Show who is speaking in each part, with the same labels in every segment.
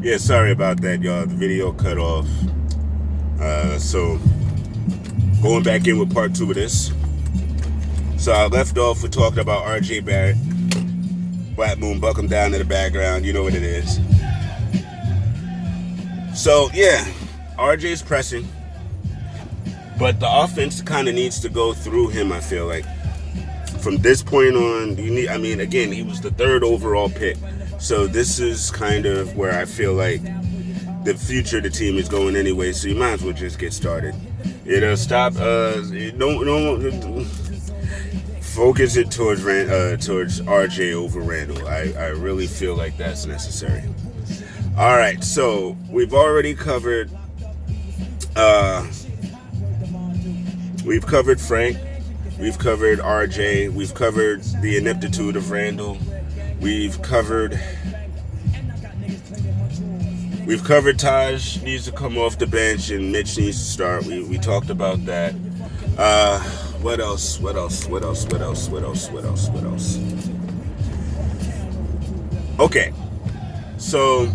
Speaker 1: Yeah, sorry about that, y'all. The video cut off. So going back in with part 2 of this. So I left off with talking about RJ Barrett. Black Moon, buck him down in the background. You know what it is. So yeah, RJ's pressing, but the offense kind of needs to go through him. I feel like from this point on, again, he was the 3rd overall pick. So this is kind of where I feel like the future of the team is going anyway. So you might as well just get started. Stop. Don't focus it towards RJ over Randall. I really feel like that's necessary. All right. So we've already covered. We've covered Frank. We've covered RJ. We've covered the ineptitude of Randall. We've covered Taj needs to come off the bench and Mitch needs to start. We talked about that. What else? Okay. So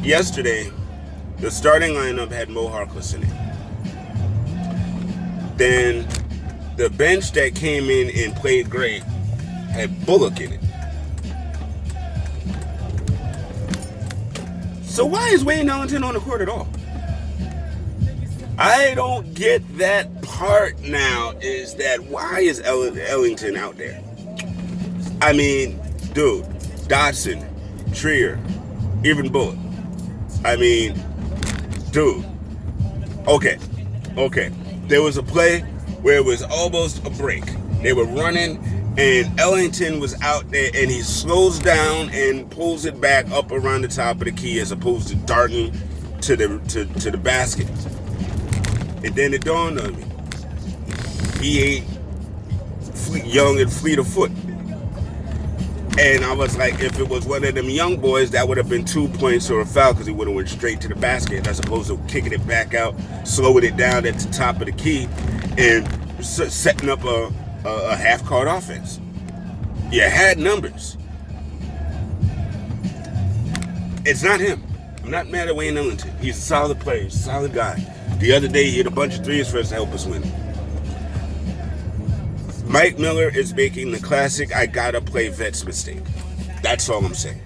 Speaker 1: yesterday, the starting lineup had Mo Harkless in it. Then the bench that came in and played great had Bullock in it. So why is Wayne Ellington on the court at all? I don't get that part now, is that why is Ellington out there? I mean, dude, Dotson, Trier, even Bullock. I mean, dude. Okay. There was a play where it was almost a break. They were running, and Ellington was out there, and he slows down and pulls it back up around the top of the key as opposed to darting to the basket. And then it dawned on me, he ain't young and fleet of foot. And I was like, if it was one of them young boys, that would have been 2 points or a foul because he would have went straight to the basket as opposed to kicking it back out, slowing it down at the top of the key, and setting up a half-court offense. You had numbers. It's not him. I'm not mad at Wayne Ellington. He's a solid player. He's a solid guy. The other day, he hit a bunch of threes for us to help us win. Mike Miller is making the classic I gotta play vets mistake. That's all I'm saying.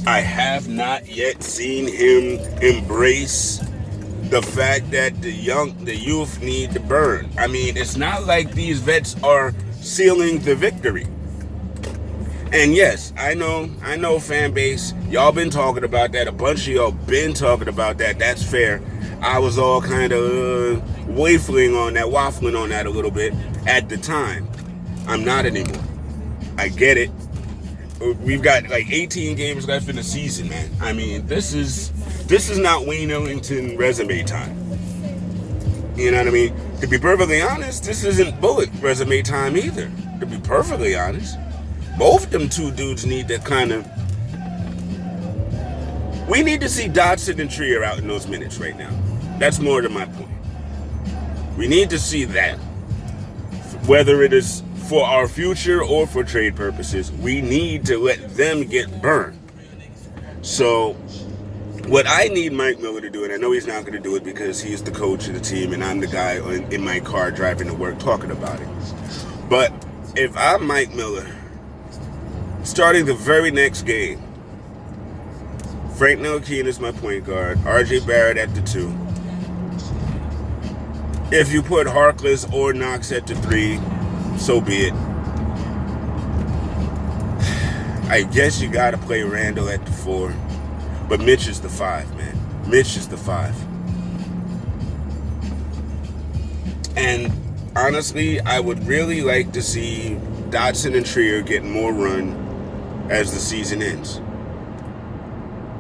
Speaker 1: I have not yet seen him embrace the fact that the youth need to burn. I mean, it's not like these vets are sealing the victory. And yes, I know fan base, y'all been talking about that. A bunch of y'all been talking about that. That's fair. I was all kind of waffling on that a little bit at the time. I'm not anymore. I get it. We've got like 18 games left in the season, man. I mean, this is not Wayne Ellington resume time. You know what I mean? To be perfectly honest, this isn't Bullock resume time either. To be perfectly honest, both of them two dudes need to we need to see Dotson and Trier out in those minutes right now. That's more to my point. We need to see that. Whether it is for our future or for trade purposes, we need to let them get burned. So what I need Mike Miller to do, and I know he's not going to do it because he's the coach of the team and I'm the guy in my car driving to work talking about it. But if I'm Mike Miller, starting the very next game, Frank Ntilikina is my point guard, RJ Barrett at the 2. If you put Harkless or Knox at the 3, so be it. I guess you got to play Randall at the 4. But Mitch is the 5, man. Mitch is the 5. And honestly, I would really like to see Dotson and Trier get more run as the season ends.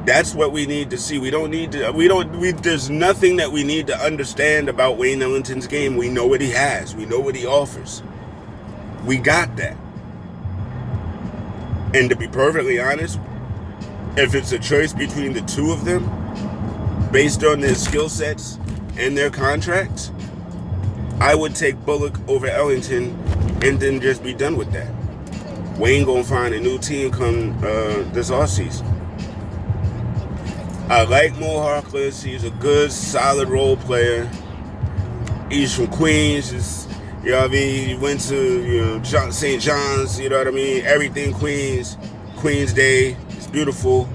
Speaker 1: That's what we need to see. There's nothing that we need to understand about Wayne Ellington's game. We know what he has. We know what he offers. We got that. And to be perfectly honest, if it's a choice between the two of them, based on their skill sets and their contracts, I would take Bullock over Ellington and then just be done with that. Wayne gonna find a new team come this offseason. I like Mo Harkless. He's a good, solid role player. He's from Queens. You know what I mean? He went to St. John's. You know what I mean? Everything Queens. Queens Day. It's beautiful.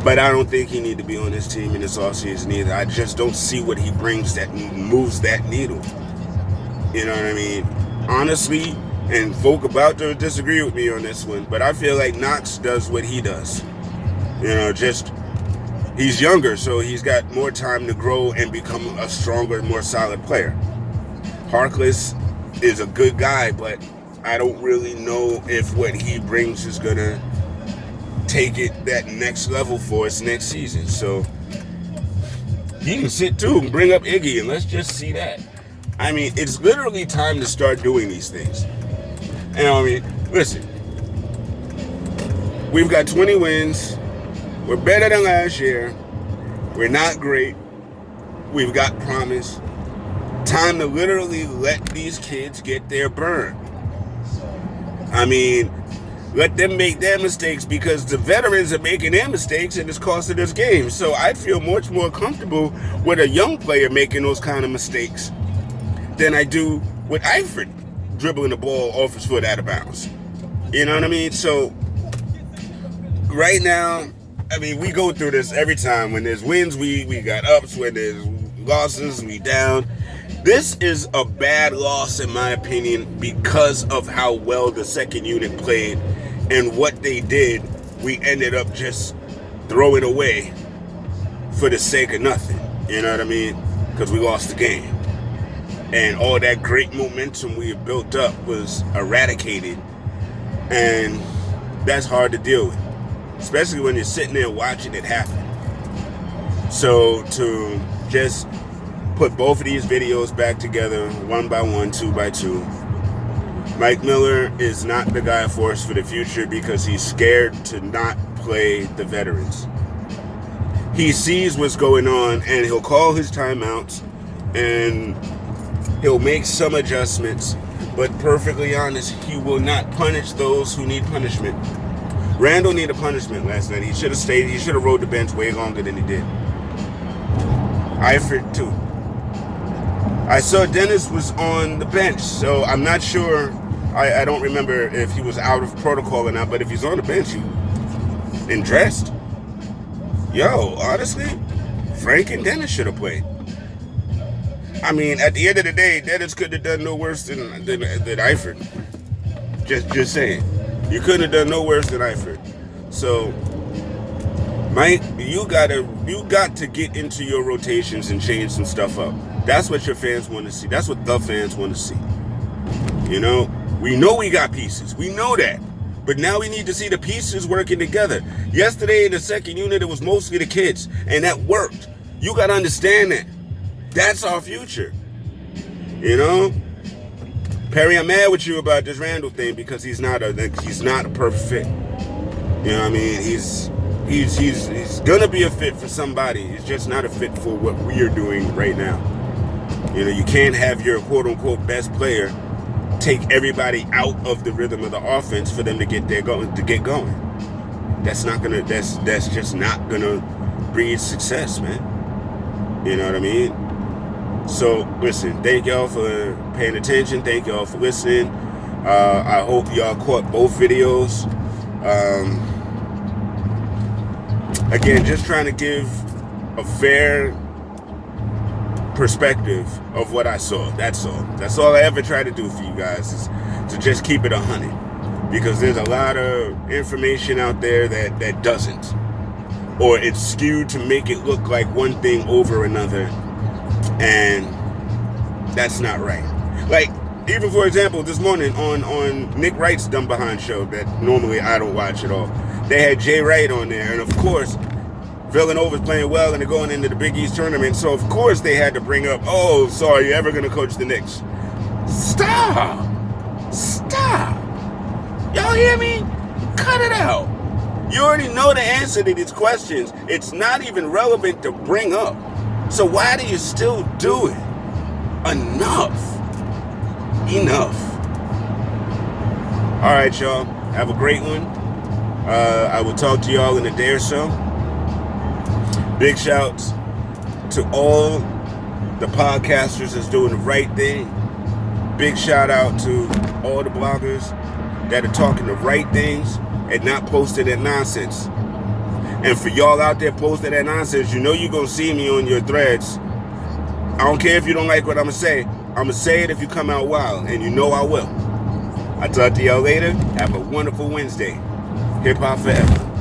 Speaker 1: But I don't think he need to be on this team in this offseason either. I just don't see what he brings that moves that needle. You know what I mean? Honestly, and folk about to disagree with me on this one, but I feel like Knox does what he does. He's younger, so he's got more time to grow and become a stronger, more solid player. Harkless is a good guy, but I don't really know if what he brings is going to take it that next level for us next season. So he can sit too and bring up Iggy, and let's just see that. I mean, it's literally time to start doing these things. And I mean, listen, we've got 20 wins. We're better than last year. We're not great. We've got promise. Time to literally let these kids get their burn. I mean, let them make their mistakes, because the veterans are making their mistakes and it's costing us games. So I'd feel much more comfortable with a young player making those kind of mistakes than I do with Eifert dribbling the ball off his foot out of bounds. You know what I mean? So right now, I mean, we go through this every time. When there's wins, we got ups. When there's losses, we down. This is a bad loss, in my opinion, because of how well the second unit played and what they did. We ended up just throwing away for the sake of nothing. You know what I mean? Because we lost the game. And all that great momentum we had built up was eradicated. And that's hard to deal with, especially when you're sitting there watching it happen. So to just put both of these videos back together, 1 by 1, 2 by 2. Mike Miller is not the guy for us for the future because he's scared to not play the veterans. He sees what's going on and he'll call his timeouts and he'll make some adjustments, but perfectly honest, he will not punish those who need punishment. Randall needed punishment last night. He should have stayed. He should have rode the bench way longer than he did. Eifert too. I saw Dennis was on the bench, so I'm not sure. I don't remember if he was out of protocol or not, but if he's on the bench and dressed, honestly, Frank and Dennis should have played. I mean, at the end of the day, Dennis could have done no worse than Eifert. Just saying. You couldn't have done no worse than Eifert. So, Mike, you got to get into your rotations and change some stuff up. That's what your fans want to see. That's what the fans want to see. We know we got pieces. We know that. But now we need to see the pieces working together. Yesterday in the second unit, it was mostly the kids, and that worked. You got to understand that. That's our future. Perry, I'm mad with you about this Randall thing because he's not a perfect fit. You know what I mean? He's gonna be a fit for somebody. He's just not a fit for what we are doing right now. You can't have your quote unquote best player take everybody out of the rhythm of the offense for them to get going. That's just not gonna breed success, man. You know what I mean? So, listen, thank y'all for paying attention. Thank y'all for listening. I hope y'all caught both videos. Again, just trying to give a fair perspective of what I saw. That's all. That's all I ever try to do for you guys, is to just keep it 100. Because there's a lot of information out there that doesn't. Or it's skewed to make it look like one thing over another. And that's not right. Like, even for example, this morning on Nick Wright's Dumb Behind show that normally I don't watch at all, they had Jay Wright on there. And of course, Villanova's playing well and they're going into the Big East tournament. So of course they had to bring up, oh, so are you ever going to coach the Knicks? Stop. Y'all hear me? Cut it out. You already know the answer to these questions. It's not even relevant to bring up. So why do you still do it? Enough. All right, y'all. Have a great one. I will talk to y'all in a day or so. Big shouts to all the podcasters that's doing the right thing. Big shout out to all the bloggers that are talking the right things and not posting that nonsense. And for y'all out there posting that nonsense, you know you're going to see me on your threads. I don't care if you don't like what I'm going to say. I'm going to say it if you come out wild, and you know I will. I'll talk to y'all later. Have a wonderful Wednesday. Hip Hop Forever.